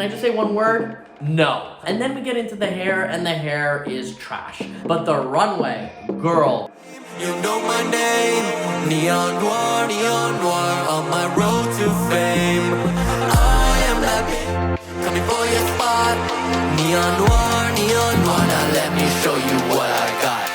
I just say one word? No. And then we get into the hair, and the hair is trash. But the runway, girl. You know my name, Neon Noire, on my road to fame. I am that bitch, coming for your spot. Neon Noire, now let me show you what I got.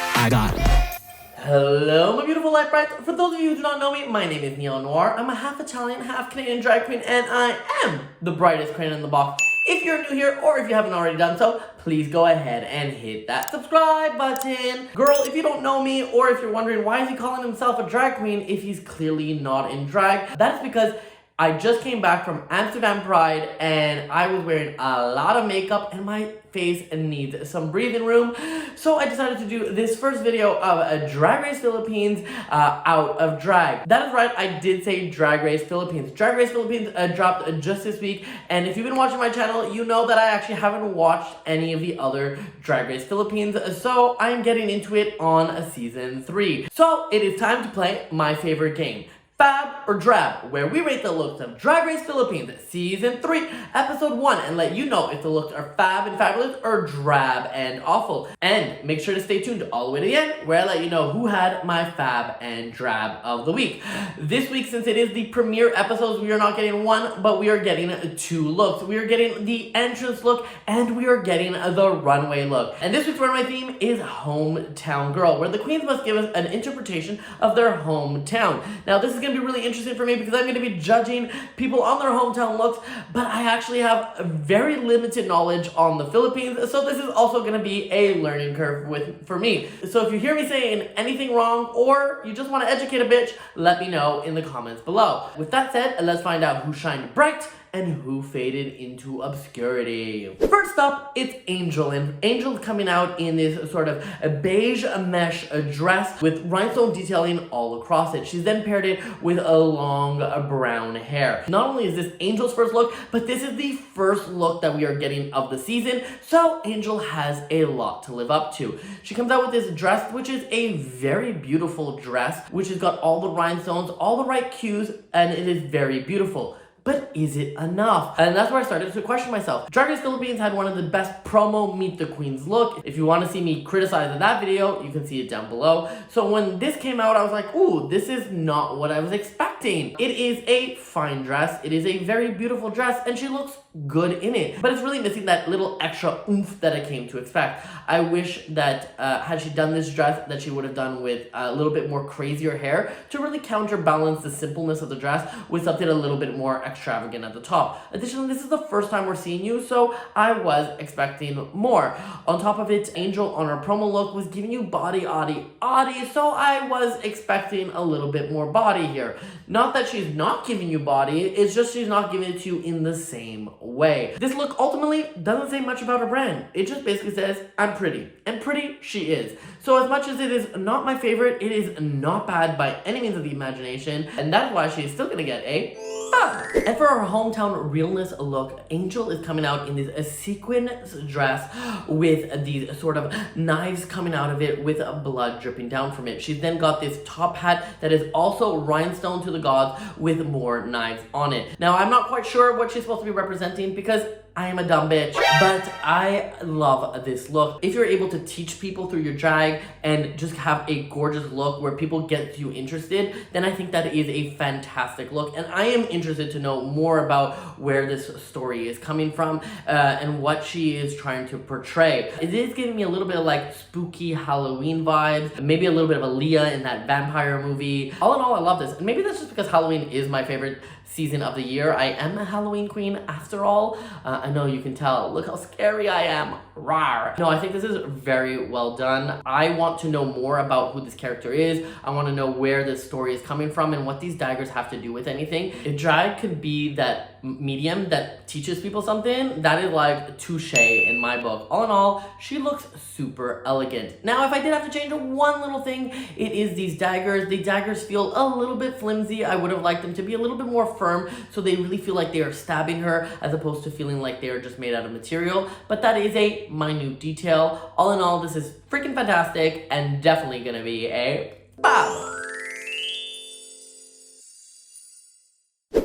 Hello, my beautiful light brights. For those of you who do not know me, my name is Neon Noire. I'm a half Italian, half Canadian drag queen, and I am the brightest crane in the box. If you're new here, or if you haven't already done so, please go ahead and hit that subscribe button. Girl, if you don't know me, or if you're wondering why is he calling himself a drag queen if he's clearly not in drag, that is because I just came back from Amsterdam Pride and I was wearing a lot of makeup and my face needs some breathing room. So I decided to do this first video of a Drag Race Philippines out of drag. That is right, I did say Drag Race Philippines. Drag Race Philippines dropped just this week, and if you've been watching my channel, you know that I actually haven't watched any of the other Drag Race Philippines, so I'm getting into it on season 3. So it is time to play my favorite game, Fab or Drab, where we rate the looks of Drag Race Philippines Season 3, Episode 1, and let you know if the looks are fab and fabulous or drab and awful. And make sure to stay tuned all the way to the end, where I let you know who had my fab and drab of the week. This week, since it is the premiere episodes, we are not getting one, but we are getting 2 looks. We are getting the entrance look, and we are getting the runway look. And this week's runway theme is Hometown Girl, where the queens must give us an interpretation of their hometown. Now, this is going to be really interesting for me because I'm going to be judging people on their hometown looks, but I actually have a very limited knowledge on the Philippines, so this is also going to be a learning curve for me. So if you hear me saying anything wrong or you just want to educate a bitch, let me know in the comments below. With that said, let's find out who shined bright and who faded into obscurity. First up, it's Angel, and Angel's coming out in this sort of a beige mesh dress with rhinestone detailing all across it. She's then paired it with a long brown hair. Not only is this Angel's first look, but this is the first look that we are getting of the season, so Angel has a lot to live up to. She comes out with this dress, which is a very beautiful dress, which has got all the rhinestones, all the right cues, and it is very beautiful. But is it enough? And that's where I started to question myself. Drag Race Philippines had one of the best promo Meet the Queens look. If you want to see me criticize that video, you can see it down below. So when this came out, I was like, ooh, this is not what I was expecting. It is a fine dress. It is a very beautiful dress, and she looks good in it. But it's really missing that little extra oomph that I came to expect. I wish that had she done this dress, that she would have done with a little bit more crazier hair to really counterbalance the simpleness of the dress with something a little bit more extravagant at the top. Additionally, this is the first time we're seeing you, so I was expecting more. On top of it, Angel on her promo look was giving you body, so I was expecting a little bit more body here. Not that she's not giving you body, it's just she's not giving it to you in the same way. This look ultimately doesn't say much about her brand. It just basically says, I'm pretty. And pretty she is. So as much as it is not my favorite, it is not bad by any means of the imagination, and that's why she is still gonna get a fab. And for our hometown realness look, Angel is coming out in this sequin dress with these sort of knives coming out of it with blood dripping down from it. She's then got this top hat that is also rhinestone to the gods with more knives on it. Now, I'm not quite sure what she's supposed to be representing because I am a dumb bitch, but I love this look. If you're able to teach people through your drag and just have a gorgeous look where people get you interested, then I think that is a fantastic look. And I am interested to know more about where this story is coming from and what she is trying to portray. It is giving me a little bit of like spooky Halloween vibes, maybe a little bit of a Leah in that vampire movie. All in all, I love this. And maybe that's just because Halloween is my favorite season of the year. I am a Halloween queen after all. I know you can tell. Look how scary I am. Rawr. No, I think this is very well done. I want to know more about who this character is. I want to know where this story is coming from and what these daggers have to do with anything. If drag could be that medium that teaches people something, that is like touche in my book. All in all, she looks super elegant. Now, if I did have to change one little thing, it is these daggers. The daggers feel a little bit flimsy. I would have liked them to be a little bit more firm so they really feel like they are stabbing her as opposed to feeling like they are just made out of material. But that is a minute detail. All in all, this is freaking fantastic and definitely gonna be a fab.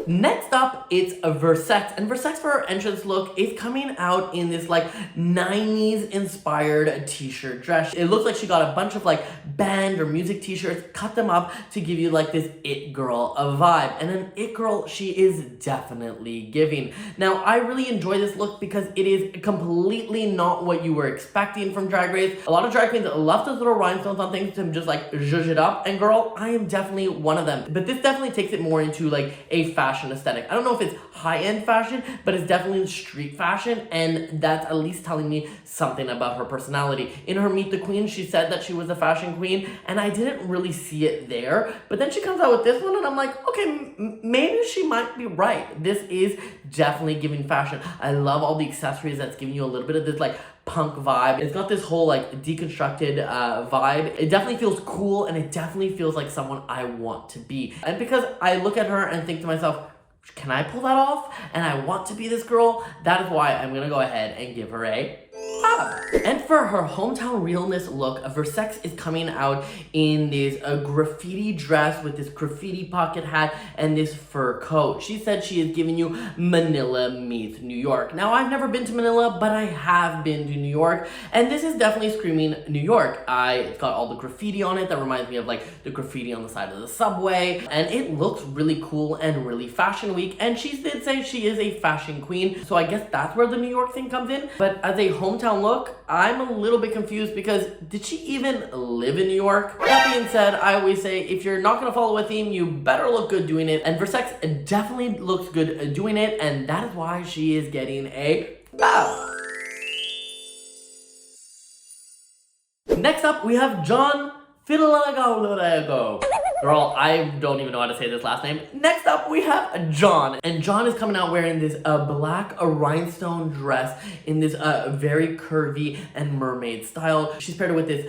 Next up, it's a Versex, and Versex for her entrance look is coming out in this like 90s inspired t-shirt dress. It looks like she got a bunch of like band or music t-shirts, cut them up to give you like this it girl a vibe, and an it girl she is definitely giving. Now, I really enjoy this look because it is completely not what you were expecting from Drag Race. A lot of drag queens love those little rhinestones on things to just like zhuzh it up, and girl, I am definitely one of them. But this definitely takes it more into like a fashion aesthetic. I don't know if it's high-end fashion, but it's definitely street fashion, and that's at least telling me something about her personality. In her Meet the Queen, she said that she was a fashion queen, and I didn't really see it there. But then she comes out with this one, and I'm like, okay, maybe she might be right. This is definitely giving fashion. I love all the accessories that's giving you a little bit of this like punk vibe. It's got this whole like deconstructed vibe. It definitely feels cool, and it definitely feels like someone I want to be. And because I look at her and think to myself, can I pull that off? And I want to be this girl. That is why I'm gonna go ahead and give her a Fab. And for her hometown realness look, Versex is coming out in this graffiti dress with this graffiti pocket hat and this fur coat. She said she is giving you Manila meets New York. Now, I've never been to Manila, but I have been to New York, and this is definitely screaming New York. It's got all the graffiti on it that reminds me of like the graffiti on the side of the subway, and it looks really cool and really fashion week, and she did say she is a fashion queen, so I guess that's where the New York thing comes in. But as a hometown look, I'm a little bit confused because did she even live in New York? That being said, I always say if you're not gonna follow a theme, you better look good doing it, and Versex definitely looks good doing it, and that is why she is getting a Fab. Next up, we have John Fedellaga. Girl, I don't even know how to say this last name. Next up, we have John. And John is coming out wearing this black rhinestone dress in this very curvy and mermaid style. She's paired it with this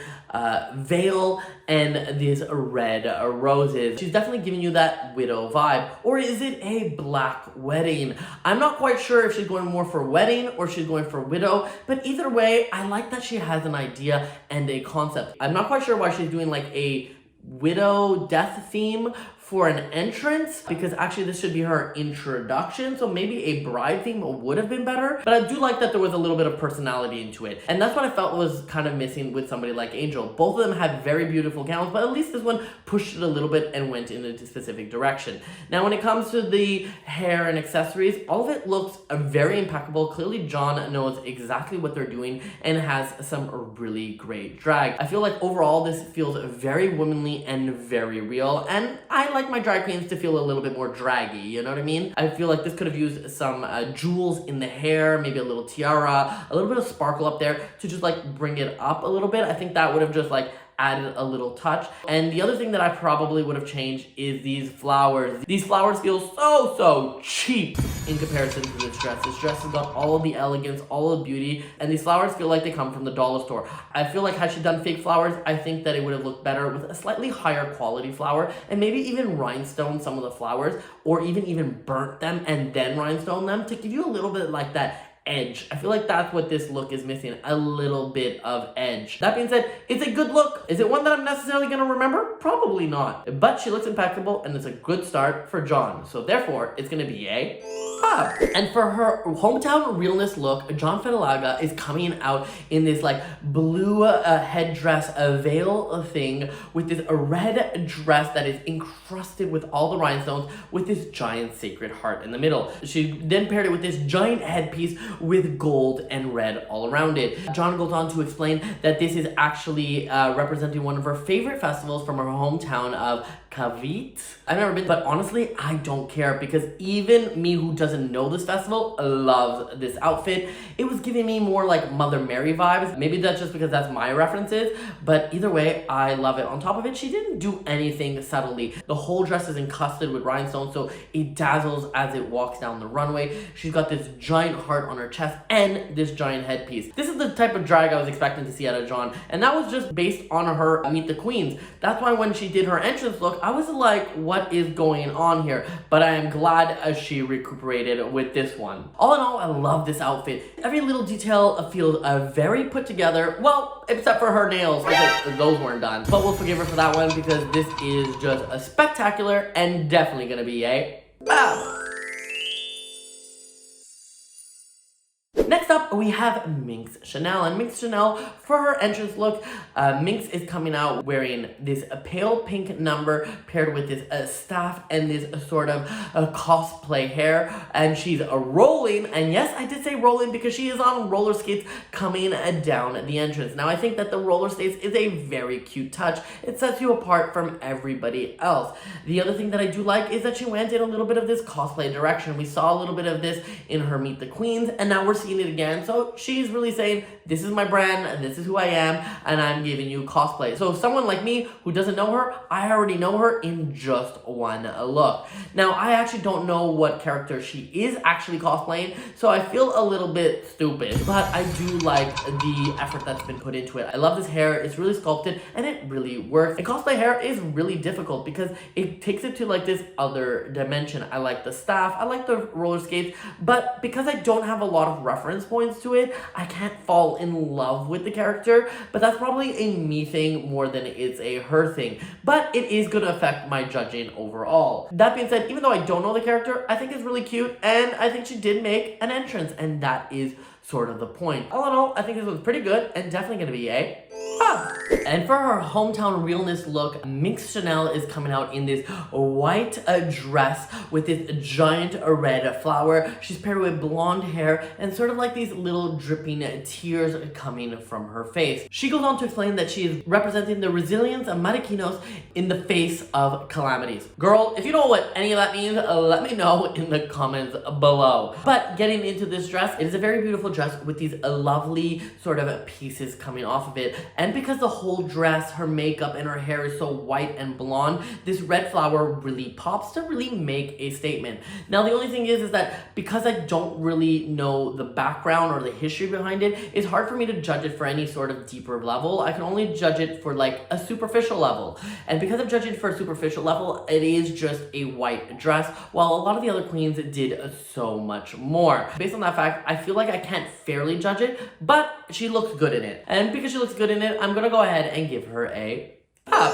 veil and these red roses. She's definitely giving you that widow vibe. Or is it a black wedding? I'm not quite sure if she's going more for wedding or she's going for widow, but either way, I like that she has an idea and a concept. I'm not quite sure why she's doing like a widow death theme for an entrance, because actually this should be her introduction, so maybe a bride theme would have been better. But I do like that there was a little bit of personality into it, and that's what I felt was kind of missing with somebody like Angel. Both of them had very beautiful gowns, but at least this one pushed it a little bit and went in a specific direction. Now when it comes to the hair and accessories, all of it looks very impeccable. Clearly John knows exactly what they're doing and has some really great drag. I feel like overall this feels very womanly and very real, and I like my drag queens to feel a little bit more draggy, you know what I mean? I feel like this could have used some jewels in the hair, maybe a little tiara, a little bit of sparkle up there to just like bring it up a little bit. I think that would have just like added a little touch. And the other thing that I probably would have changed is these flowers. These flowers feel so cheap in comparison to this dress. This dress has got all of the elegance, all of the beauty, and these flowers feel like they come from the dollar store. I feel like had she done fake flowers, I think that it would have looked better with a slightly higher quality flower, and maybe even rhinestone some of the flowers, or even burnt them and then rhinestone them to give you a little bit like that edge. I feel like that's what this look is missing, a little bit of edge. That being said, it's a good look. Is it one that I'm necessarily gonna remember? Probably not. But she looks impeccable, and it's a good start for John. So therefore, it's gonna be a Fab. And for her hometown realness look, John Fedellaga is coming out in this like blue headdress, a veil thing with this red dress that is encrusted with all the rhinestones with this giant sacred heart in the middle. She then paired it with this giant headpiece with gold and red all around it. John goes on to explain that this is actually representing one of her favorite festivals from her hometown of Cavite. I've never been, but honestly, I don't care, because even me who doesn't know this festival loves this outfit. It was giving me more like Mother Mary vibes. Maybe that's just because that's my references, but either way, I love it. On top of it, she didn't do anything subtly. The whole dress is encrusted with rhinestones, so it dazzles as it walks down the runway. She's got this giant heart on her chest and this giant headpiece. This is the type of drag I was expecting to see out of John, and that was just based on her Meet the Queens. That's why when she did her entrance look, I was like, what is going on here? But I am glad she recuperated with this one. All in all, I love this outfit. Every little detail feels very put together. Well, except for her nails, because those weren't done. But we'll forgive her for that one, because this is just a spectacular and definitely gonna be a Fab. Next up, we have Myx Chanel. And Myx Chanel, for her entrance look, Myx is coming out wearing this pale pink number paired with this staff and this sort of cosplay hair. And she's rolling, and yes, I did say rolling because she is on roller skates coming down the entrance. Now, I think that the roller skates is a very cute touch. It sets you apart from everybody else. The other thing that I do like is that she went in a little bit of this cosplay direction. We saw a little bit of this in her Meet the Queens, and now we're seeing it again. So she's really saying, this is my brand, this is who I am, and I'm giving you cosplay. So someone like me who doesn't know her, I already know her in just one look. Now, I actually don't know what character she is actually cosplaying, so I feel a little bit stupid, but I do like the effort that's been put into it. I love this hair, it's really sculpted, and it really works. And cosplay hair is really difficult because it takes it to like this other dimension. I like the staff, I like the roller skates, but because I don't have a lot of reference points to it, I can't fall in love with the character, but that's probably a me thing more than it's a her thing. But it is going to affect my judging overall. That being said, even though I don't know the character, I think it's really cute, and I think she did make an entrance, and that is sort of the point. All in all, I think this was pretty good, and definitely going to be a pop. And for her hometown realness look, Myx Chanel is coming out in this white dress with this giant red flower. She's paired with blonde hair and sort of like these little dripping tears coming from her face. She goes on to explain that she is representing the resilience of Mariquinos in the face of calamities. Girl, if you know what any of that means, let me know in the comments below. But getting into this dress, it is a very beautiful dress with these lovely sort of pieces coming off of it. And because the whole dress, her makeup, and her hair is so white and blonde, this red flower really pops to really make a statement. Now, the only thing is that because I don't really know the background or the history behind it, it's hard for me to judge it for any sort of deeper level. I can only judge it for like a superficial level. And because I'm judging for a superficial level, it is just a white dress, while a lot of the other queens did so much more. Based on that fact, I feel like I can't fairly judge it, but she looks good in it. And because she looks good in it, I'm gonna go ahead and give her a pop.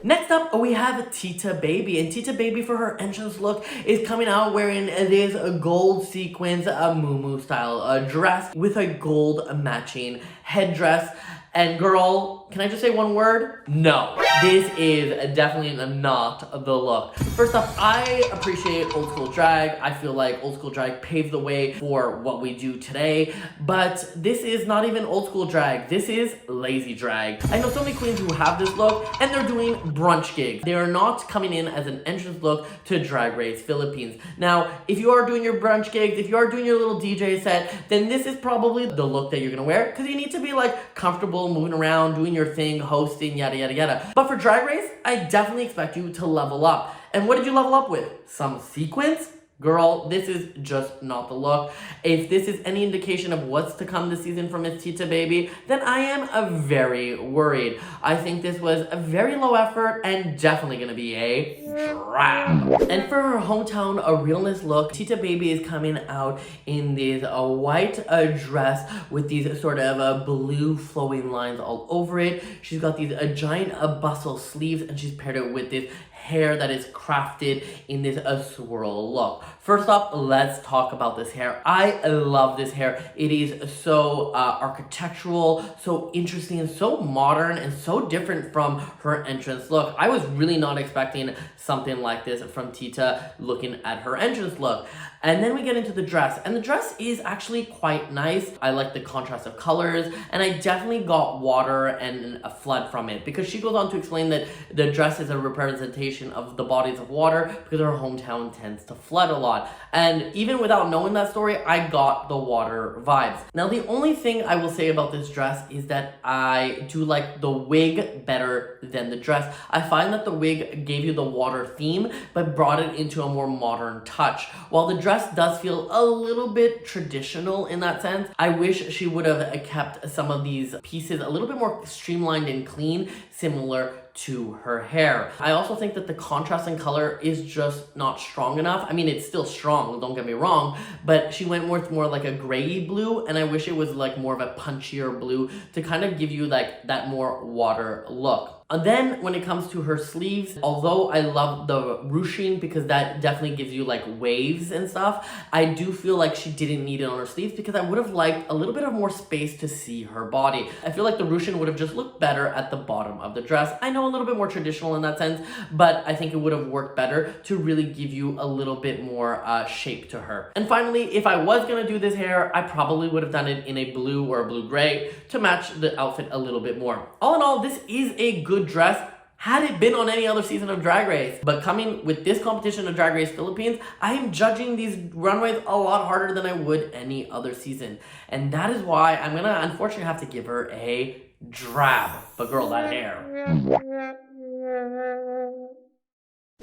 Next up, we have Tita Baby, and Tita Baby for her entrance look is coming out wearing this gold sequins, muumuu style dress with a gold matching headdress. And girl, can I just say one word? No. This is definitely not the look. First off, I appreciate old school drag. I feel like old school drag paved the way for what we do today, but this is not even old school drag. This is lazy drag. I know so many queens who have this look, and they're doing brunch gigs. They are not coming in as an entrance look to Drag Race Philippines. Now, if you are doing your brunch gigs, if you are doing your little DJ set, then this is probably the look that you're gonna wear, because you need to be like comfortable moving around, doing your thing, hosting, yada, yada, yada. But for Drag Race, I definitely expect you to level up. And what did you level up with? Some sequins? Girl, this is just not the look. If this is any indication of what's to come this season from Miss Tita Baby, then I am very worried. I think this was a very low effort and definitely gonna be a drab. And for her hometown realness look, Tita Baby is coming out in this white dress with these sort of blue flowing lines all over it. She's got these giant bustle sleeves, and she's paired it with this hair that is crafted in this swirl look. First off, let's talk about this hair. I love this hair. It is so architectural, so interesting, and so modern, and so different from her entrance look. I was really not expecting something like this from Tita looking at her entrance look. And then we get into the dress, and the dress is actually quite nice. I like the contrast of colors, and I definitely got water and a flood from it, because she goes on to explain that the dress is a representation of the bodies of water because her hometown tends to flood a lot. And even without knowing that story, I got the water vibes. Now, the only thing I will say about this dress is that I do like the wig better than the dress. I find that the wig gave you the water theme, but brought it into a more modern touch. While the dress does feel a little bit traditional in that sense, I wish she would have kept some of these pieces a little bit more streamlined and clean, similar to her hair. I also think that the contrast in color is just not strong enough. I mean, it's still strong, don't get me wrong, but she went with more like a grayy blue, and I wish it was like more of a punchier blue to kind of give you like that more water look. And then when it comes to her sleeves, although I love the ruching because that definitely gives you like waves and stuff, I do feel like she didn't need it on her sleeves because I would have liked a little bit of more space to see her body. I feel like the ruching would have just looked better at the bottom of the dress. I know a little bit more traditional in that sense, but I think it would have worked better to really give you a little bit more shape to her. And finally, if I was gonna do this hair, I probably would have done it in a blue or a blue-gray to match the outfit a little bit more. All in all, this is a good dress had it been on any other season of Drag Race. But coming with this competition of Drag Race Philippines, I am judging these runways a lot harder than I would any other season. And that is why I'm gonna unfortunately have to give her a drab. But girl, that hair.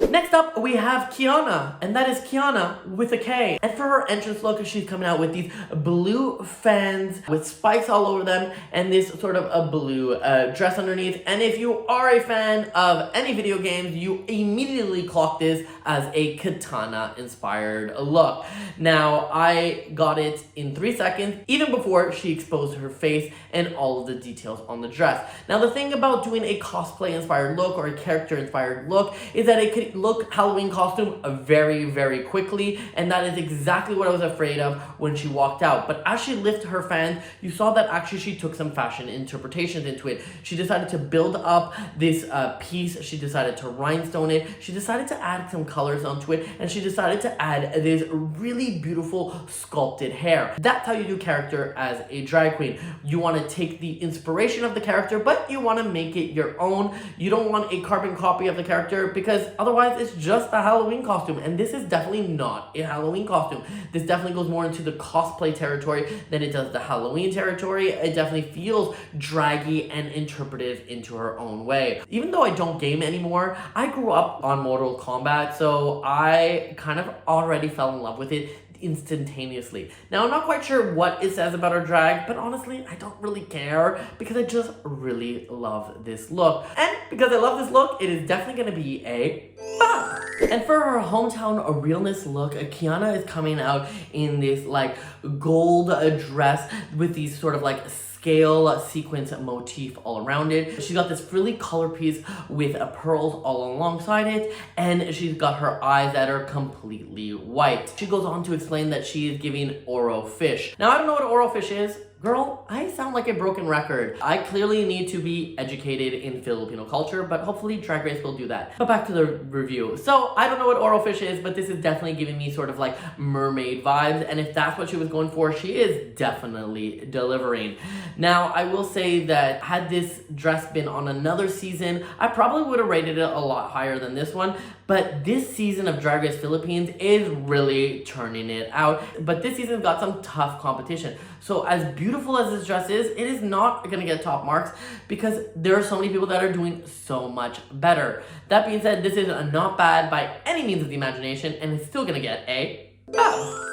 Next up, we have Khianna, and that is Khianna with a K. And for her entrance look, she's coming out with these blue fans with spikes all over them and this sort of a blue dress underneath. And if you are a fan of any video games, you immediately clock this as a katana inspired look. Now, I got it in 3 seconds, even before she exposed her face and all of the details on the dress. Now, the thing about doing a cosplay inspired look or a character inspired look is that it could look Halloween costume very, very quickly, and that is exactly what I was afraid of when she walked out. But as she lifted her fans, you saw that actually she took some fashion interpretations into it. She decided to build up this piece, she decided to rhinestone it, she decided to add some colors onto it, and she decided to add this really beautiful sculpted hair. That's how you do character as a drag queen. You want to take the inspiration of the character, but you want to make it your own. You don't want a carbon copy of the character because otherwise it's just a Halloween costume, and this is definitely not a Halloween costume. This definitely goes more into the cosplay territory than it does the Halloween territory. It definitely feels draggy and interpretive into her own way. Even though I don't game anymore, I grew up on Mortal Kombat, so I kind of already fell in love with it instantaneously. Now, I'm not quite sure what it says about her drag, but honestly, I don't really care because I just really love this look. And because I love this look, it is definitely going to be a fun. And for her hometown realness look, Khianna is coming out in this like gold dress with these sort of like scale sequence motif all around it. She's got this frilly color piece with pearls all alongside it, and she's got her eyes that are completely white. She goes on to explain that she is giving Oro fish. Now, I don't know what Oro fish is. Girl, I sound like a broken record. I clearly need to be educated in Filipino culture, but hopefully Drag Race will do that. But back to the review. So, I don't know what Oro fish is, but this is definitely giving me sort of like mermaid vibes, and if that's what she was going for, she is definitely delivering. Now, I will say that had this dress been on another season, I probably would have rated it a lot higher than this one, but this season of Drag Race Philippines is really turning it out. But this season's got some tough competition. So as beautiful as this dress is, it is not gonna get top marks because there are so many people that are doing so much better. That being said, this is not bad by any means of the imagination, and it's still gonna get a bow.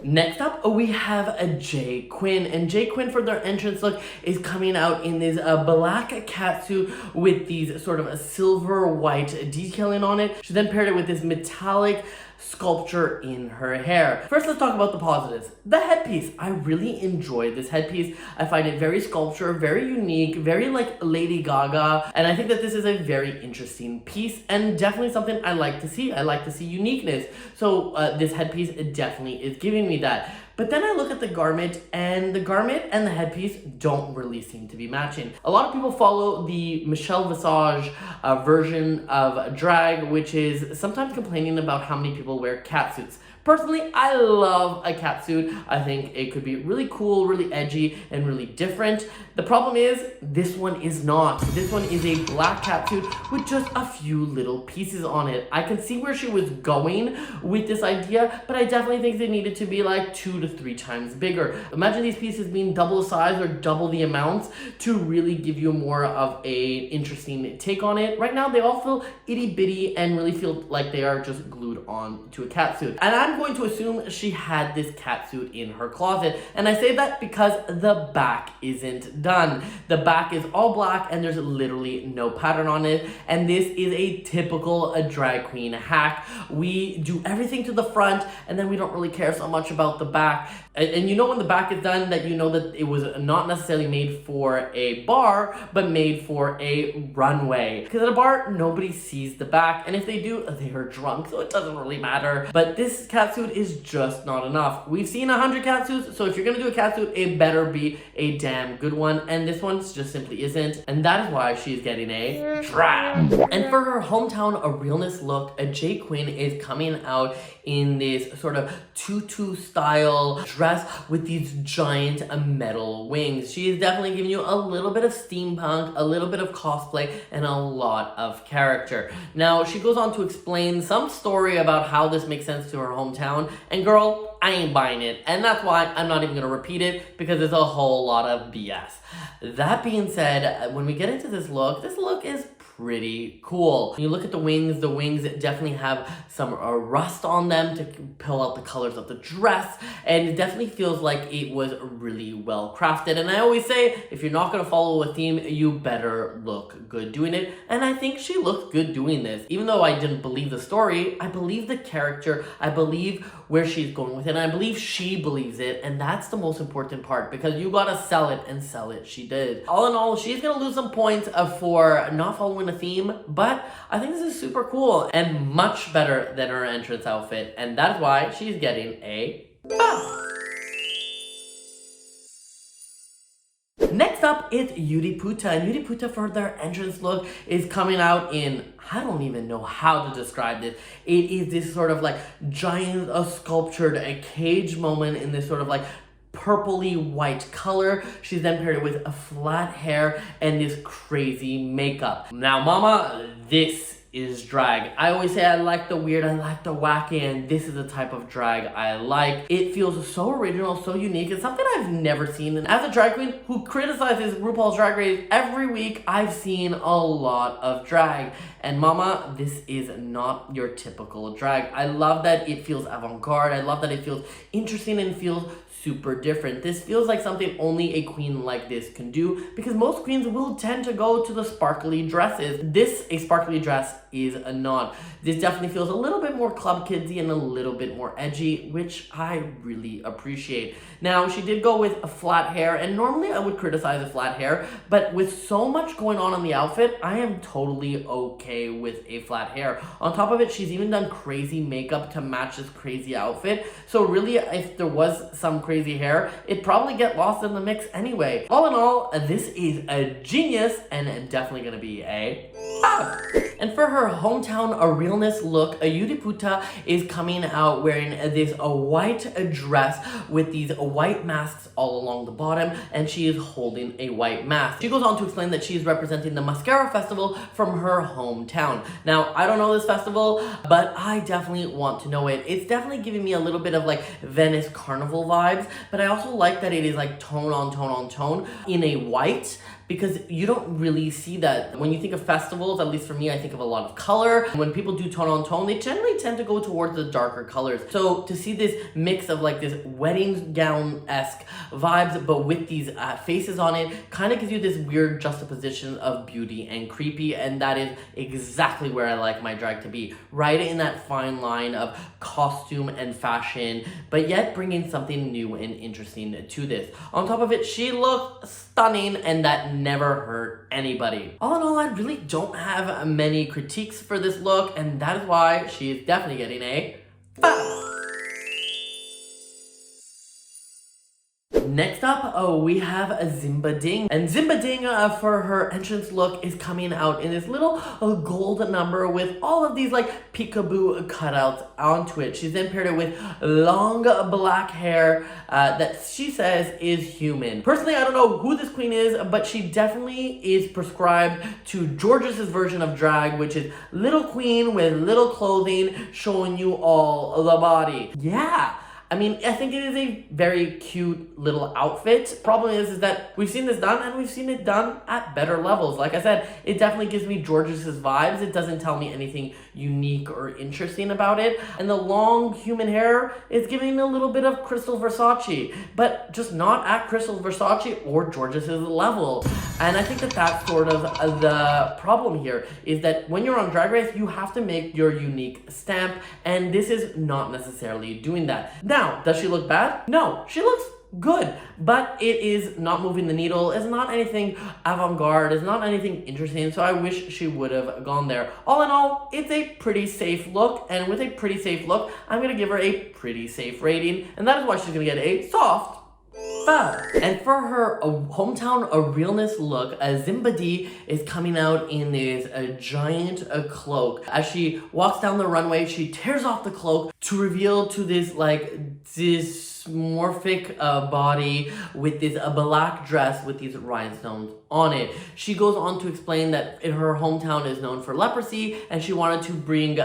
Next up, we have a J. Quinn, and J. Quinn for their entrance look is coming out in this black catsuit with these sort of silver white detailing on it. She then paired it with this metallic sculpture in her hair. First, let's talk about the positives. The headpiece. I really enjoyed this headpiece. I find it very sculpture, very unique, very like Lady Gaga, and I think that this is a very interesting piece and definitely something I like to see. I like to see uniqueness. So this headpiece definitely is giving me that. But then I look at the garment and the headpiece don't really seem to be matching. A lot of people follow the Michelle Visage version of drag, which is sometimes complaining about how many people wear catsuits. Personally, I love a catsuit. I think it could be really cool, really edgy, and really different. The problem is, this one is not. This one is a black catsuit with just a few little pieces on it. I can see where she was going with this idea, but I definitely think they needed to be like 2 to 3 times bigger. Imagine these pieces being double the size or double the amounts to really give you more of a interesting take on it. Right now, they all feel itty bitty and really feel like they are just glued glued on to a catsuit. And I'm going to assume she had this catsuit in her closet. And I say that because the back isn't done. The back is all black and there's literally no pattern on it. And this is a typical drag queen hack. We do everything to the front and then we don't really care so much about the back. And you know when the back is done that you know that it was not necessarily made for a bar, but made for a runway. Because at a bar, nobody sees the back. And if they do, they are drunk, so it doesn't really matter. But this catsuit is just not enough. We've seen 100 catsuits, so if you're gonna do a catsuit, it better be a damn good one. And this one just simply isn't. And that is why she's getting a drab. And for her hometown, a realness look, a J. Quinn is coming out in this sort of tutu style dress with these giant metal wings. She is definitely giving you a little bit of steampunk, a little bit of cosplay, and a lot of character. Now, she goes on to explain some story about how this makes sense to her hometown, and girl, I ain't buying it. And that's why I'm not even gonna repeat it, because it's a whole lot of BS. That being said, when we get into this look is pretty cool. When you look at the wings definitely have some rust on them to pull out the colors of the dress, and it definitely feels like it was really well crafted. And I always say, if you're not gonna follow a theme, you better look good doing it. And I think she looked good doing this. Even though I didn't believe the story, I believe the character, I believe where she's going with it, and I believe she believes it, and that's the most important part, because you gotta sell it, and sell it she did. All in all, she's gonna lose some points for not following a theme, but I think this is super cool and much better than her entrance outfit, and that's why she's getting a bow. Next up, it's Yudipota, and Yudipota for their entrance look is coming out in, I don't even know how to describe this. It is this sort of like giant sculptured a cage moment in this sort of like purpley white color. She's then paired it with a flat hair and this crazy makeup. Now, mama, this is drag. I always say I like the weird, I like the wacky, and this is the type of drag I like. It feels so original, so unique. It's something I've never seen. And as a drag queen who criticizes RuPaul's Drag Race every week, I've seen a lot of drag. And mama, this is not your typical drag. I love that it feels avant-garde. I love that it feels interesting and feels super different. This feels like something only a queen like this can do, because most queens will tend to go to the sparkly dresses. This, a sparkly dress, is a nod. This definitely feels a little bit more club kidsy and a little bit more edgy, which I really appreciate. Now, she did go with a flat hair, and normally I would criticize a flat hair, but with so much going on in the outfit, I am totally okay with a flat hair. On top of it, she's even done crazy makeup to match this crazy outfit. So really, if there was some crazy hair, it'd probably get lost in the mix anyway. All in all, this is a genius and definitely gonna be a bow. And for her hometown, a realness look, a Yudipota is coming out wearing this white dress with these white masks all along the bottom, and she is holding a white mask. She goes on to explain that she is representing the Mascara Festival from her hometown. Now, I don't know this festival, but I definitely want to know it. It's definitely giving me a little bit of like Venice Carnival vibes, but I also like that it is like tone on tone on tone in a white, because you don't really see that. When you think of festivals, at least for me, I think of a lot of color. When people do tone on tone, they generally tend to go towards the darker colors. So to see this mix of like this wedding gown-esque vibes, but with these faces on it, kind of gives you this weird juxtaposition of beauty and creepy, and that is exactly where I like my drag to be. Right in that fine line of costume and fashion, but yet bringing something new and interesting to this. On top of it, she looked stunning, and that never hurt anybody. All in all, I really don't have many critiques for this look, and that is why she is definitely getting a bow. Next up, we have a Zymba Ding. And Zymba Ding for her entrance look is coming out in this little gold number with all of these like peekaboo cutouts onto it. She's then paired it with long black hair that she says is human. Personally, I don't know who this queen is, but she definitely is prescribed to George's version of drag, which is little queen with little clothing showing you all the body. Yeah. I mean, I think it is a very cute little outfit. Problem is that we've seen this done and we've seen it done at better levels. Like I said, it definitely gives me George's vibes. It doesn't tell me anything unique or interesting about it. And the long human hair is giving me a little bit of Crystal Versace, but just not at Crystal Versace or George's level. And I think that that's sort of the problem here, is that when you're on Drag Race, you have to make your unique stamp, and this is not necessarily doing that. Now, does she look bad? No, she looks good, but it is not moving the needle. It's not anything avant-garde. It's not anything interesting, so I wish she would have gone there. All in all, it's a pretty safe look, and with a pretty safe look, I'm gonna give her a pretty safe rating, and that is why she's gonna get a soft 5. And for her hometown realness look, Zymba D is coming out in this giant cloak. As she walks down the runway, she tears off the cloak to reveal to this like dysmorphic body with this black dress with these rhinestones on it. She goes on to explain that her hometown is known for leprosy, and she wanted to bring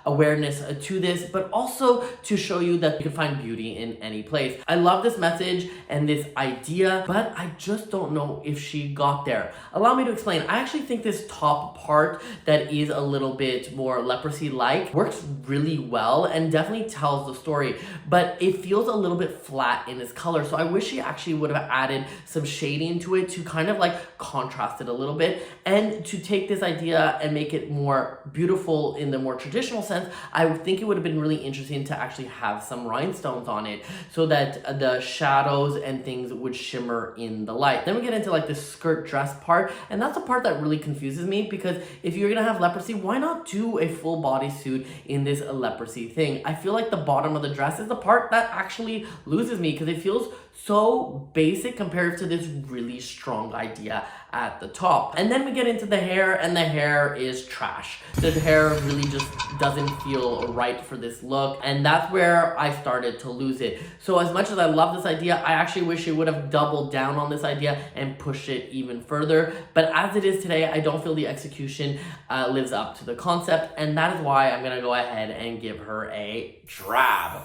awareness to this, but also to show you that you can find beauty in any place. I love this message and this idea, but I just don't know if she got there. Allow me to explain. I actually think this top part that is a little bit more leprosy-like works really well and definitely tells the story, but it feels a little bit flat in its color, so I wish she actually would have added some shading to it to kind of like contrast it a little bit, and to take this idea and make it more beautiful in the more traditional sense. I think it would have been really interesting to actually have some rhinestones on it so that the shadows and things would shimmer in the light. Then we get into like the skirt dress part, and that's the part that really confuses me, because if you're gonna have leprosy, why not do a full bodysuit in this leprosy thing? I feel like the bottom of the dress is the part that actually loses me, because it feels so basic compared to this really strong idea at the top. And then we get into the hair, and the hair is trash. The hair really just doesn't feel right for this look, and that's where I started to lose it. So as much as I love this idea, I actually wish it would have doubled down on this idea and pushed it even further. But as it is today, I don't feel the execution lives up to the concept, and that is why I'm gonna go ahead and give her a drab.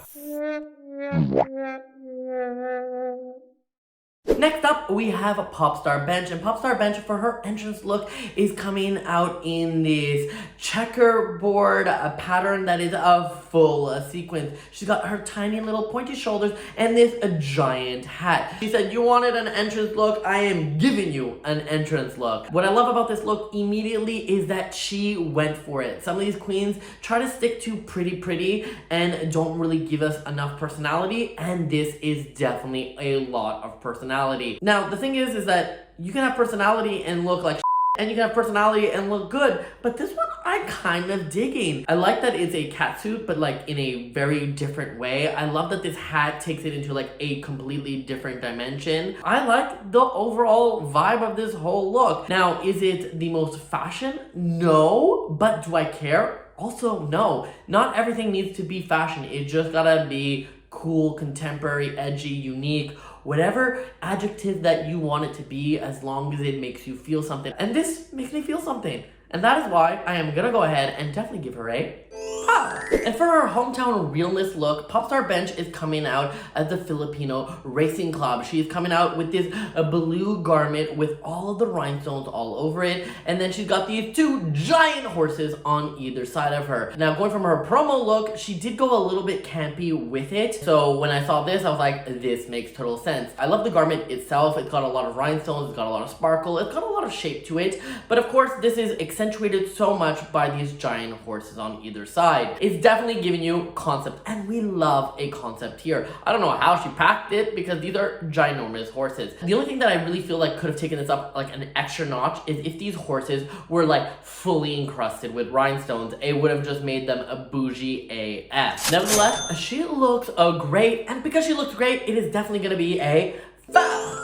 Next up, we have Popstar Bench, and Popstar Bench for her entrance look is coming out in this checkerboard pattern that is a full sequence. She's got her tiny little pointy shoulders and this giant hat. She said, "You wanted an entrance look, I am giving you an entrance look." What I love about this look immediately is that she went for it. Some of these queens try to stick to pretty and don't really give us enough personality, and this is definitely a lot of personality. Now, the thing is that you can have personality and look like and you can have personality and look good, but this one I kind of digging. I like that it's a catsuit, but like in a very different way. I love that this hat takes it into like a completely different dimension. I like the overall vibe of this whole look. Now, is it the most fashion? No, but do I care? Also, no. Not everything needs to be fashion. It just gotta be cool, contemporary, edgy, unique, whatever adjective that you want it to be, as long as it makes you feel something. And this makes me feel something. And that is why I am gonna go ahead and definitely give her a 5. And for her hometown realness look, Popstar Bench is coming out as the Filipino Racing Club. She is coming out with this blue garment with all of the rhinestones all over it. And then she's got these 2 giant horses on either side of her. Now, going from her promo look, she did go a little bit campy with it. So when I saw this, I was like, this makes total sense. I love the garment itself. It's got a lot of rhinestones. It's got a lot of sparkle. It's got a lot of shape to it. But of course, this is accentuated so much by these giant horses on either side. It's definitely giving you concept, and we love a concept here. I don't know how she packed it, because these are ginormous horses. The only thing that I really feel like could have taken this up like an extra notch is if these horses were like fully encrusted with rhinestones. It would have just made them a bougie AF. Nevertheless, she looks great, and because she looks great, it is definitely gonna be a 5.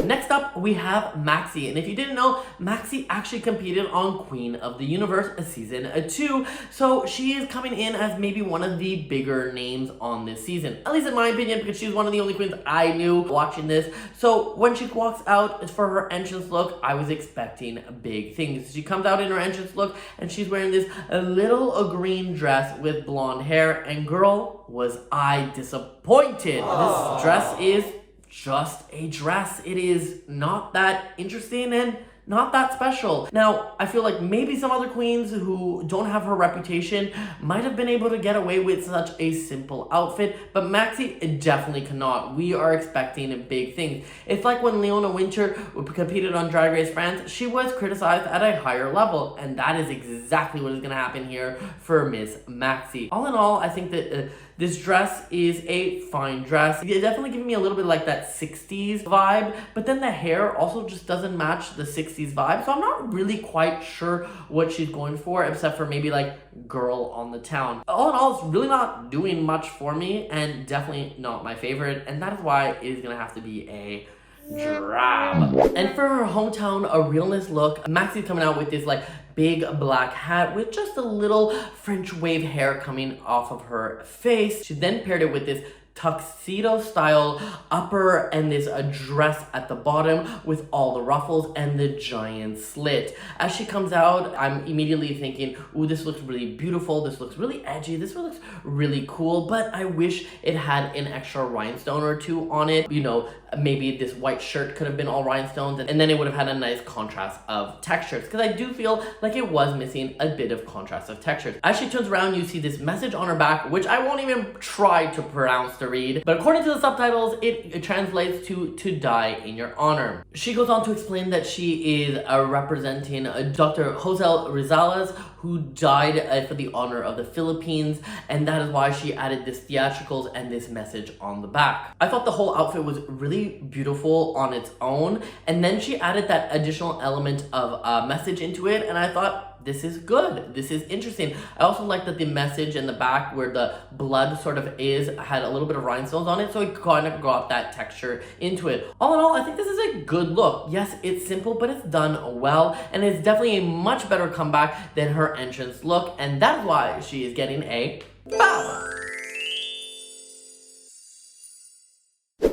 Next up, we have Maxie. And if you didn't know, Maxie actually competed on Queen of the Universe season 2. So she is coming in as maybe one of the bigger names on this season. At least in my opinion, because she's one of the only queens I knew watching this. So when she walks out for her entrance look, I was expecting big things. She comes out in her entrance look and she's wearing this little green dress with blonde hair. And girl, was I disappointed. This dress is just a dress. It is not that interesting and not that special. Now, I feel like maybe some other queens who don't have her reputation might have been able to get away with such a simple outfit, but Maxie definitely cannot. We are expecting big things. It's like when Leona Winter competed on Drag Race France, she was criticized at a higher level, and that is exactly what is gonna happen here for Miss Maxie. All in all, I think that this dress is a fine dress. It's definitely giving me a little bit like that 60s vibe, but then the hair also just doesn't match the 60s vibe. So I'm not really quite sure what she's going for, except for maybe like girl on the town. All in all, it's really not doing much for me and definitely not my favorite. And that is why it is gonna have to be a drab. And for her hometown, a realness look, Maxie's coming out with this like big black hat with just a little French wave hair coming off of her face. She then paired it with this tuxedo style upper and this dress at the bottom with all the ruffles and the giant slit. As she comes out, I'm immediately thinking, ooh, this looks really beautiful, this looks really edgy, this looks really cool, but I wish it had an extra rhinestone or two on it. You know, maybe this white shirt could have been all rhinestones, and then it would have had a nice contrast of textures, because I do feel like it was missing a bit of contrast of textures. As she turns around, you see this message on her back, which I won't even try to pronounce to read, but according to the subtitles, it translates to die in your honor. She goes on to explain that she is representing Dr. Jose Rizales, who died for the honor of the Philippines, and that is why she added this theatricals and this message on the back. I thought the whole outfit was really beautiful on its own, and then she added that additional element of message into it, and I thought, this is good. This is interesting. I also like that the message in the back where the blood sort of had a little bit of rhinestones on it, so it kind of got that texture into it. All in all, I think this is a good look. Yes, it's simple, but it's done well, and it's definitely a much better comeback than her entrance look, and that's why she is getting a bow.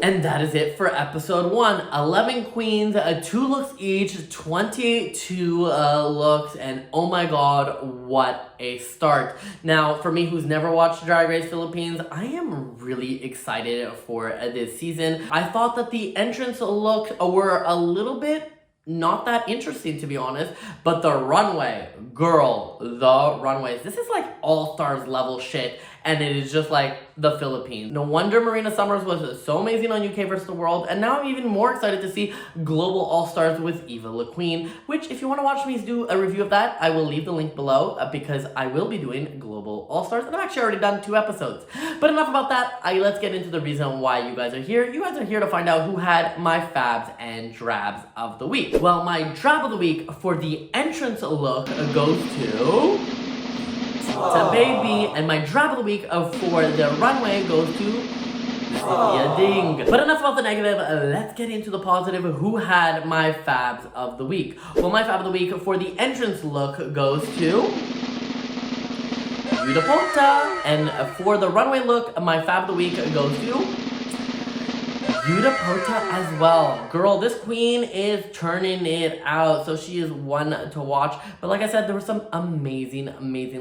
And that is it for episode 1. 11 queens, 2 looks each, 22 looks, and oh my god, what a start. Now, for me who's never watched Drag Race Philippines, I am really excited for this season. I thought that the entrance looks were a little bit not that interesting, to be honest, but the runway, girl, the runways, this is like all-stars level shit, and it is just like the Philippines. No wonder Marina Summers was so amazing on UK vs. the World, and now I'm even more excited to see Global All-Stars with Eva La Queen, which if you want to watch me do a review of that, I will leave the link below because I will be doing Global All-Stars, and I've actually already done 2 episodes. But enough about that, let's get into the reason why you guys are here. You guys are here to find out who had my fabs and drabs of the week. Well, my drab of the week for the entrance look goes to Tita Baby, and my drab of the week for the runway goes to Zymba Ding. But enough about the negative, let's get into the positive. Who had my fabs of the week? Well, my fab of the week for the entrance look goes to Yudipota, and for the runway look, my fab of the week goes to Yudipota as well. Girl, this queen is turning it out, so she is one to watch. But like I said, there were some amazing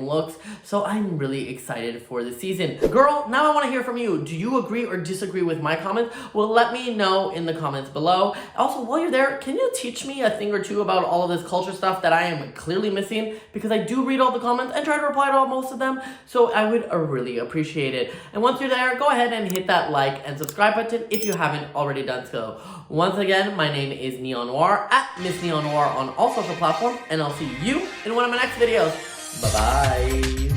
looks, so I'm really excited for the season. Girl, now I want to hear from you. Do you agree or disagree with my comments? Well, let me know in the comments below. Also, while you're there, can you teach me a thing or two about all of this culture stuff that I am clearly missing? Because I do read all the comments and try to reply to most of them, so I would really appreciate it. And once you're there, go ahead and hit that like and subscribe button if you haven't already done so. Once again, my name is Neon Noire at Miss Neon Noire on all social platforms, and I'll see you in one of my next videos. Bye-bye.